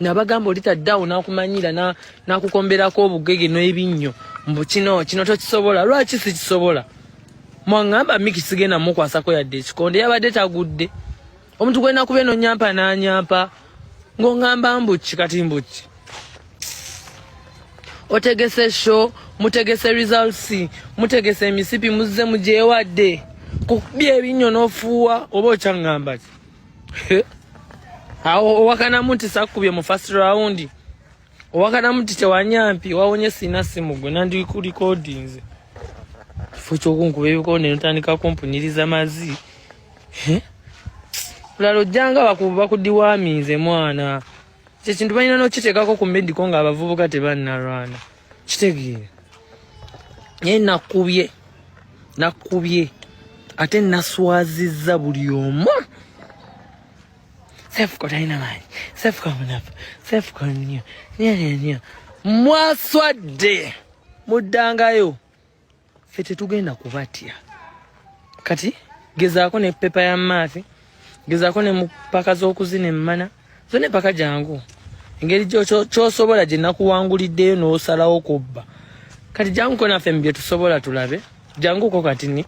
nabagamba olita down nakumanyira nakukomberako obugege n'ebinnyo mbu kino tokisobola lwaki sikisobola mwangamba mikisigenda mukwasako yadde ekikonde yabadde tagudde omuntu gwena kube no nyampa n'anyampa ng'ongamba mbuki kati mbuki otegese show mutegese results mutegese emisipi muzze mujewadde kubye ebinnyo n'ofuuwa oba okyangamba ki owakana muti sakubye mu first round owakana muti tewanyampi wawonye sina simu gwe nandi ku recordings fucho kunkuba ebikonde notandika kumpunyiriza mazi lalo janga bakudiwaminze mwana kye kintu balina n'okiteekako ku mediko nga abavubuka tebannalwana kitegeere naye nakubye ate naswazizza buli omu Cephco talina maanyi Cephco munafu Cephco nnyo mwaswadde muddangayo ffe tetugenda kubatya kati gezaako ne pepa ya maafi gezaako ne mupaka z'okuzina emmana zo ne paka jangu engeri ky'osobola gye nakuwanguliddeyo n'osalawo kubba kati janguko naffe mu bye tusobola tulabe janguko kati ni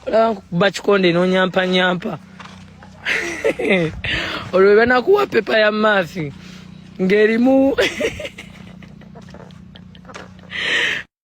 olaba nkukuba kikonde n'onyampanyampa olwo banakuwa pepa ya maafi ng'erimu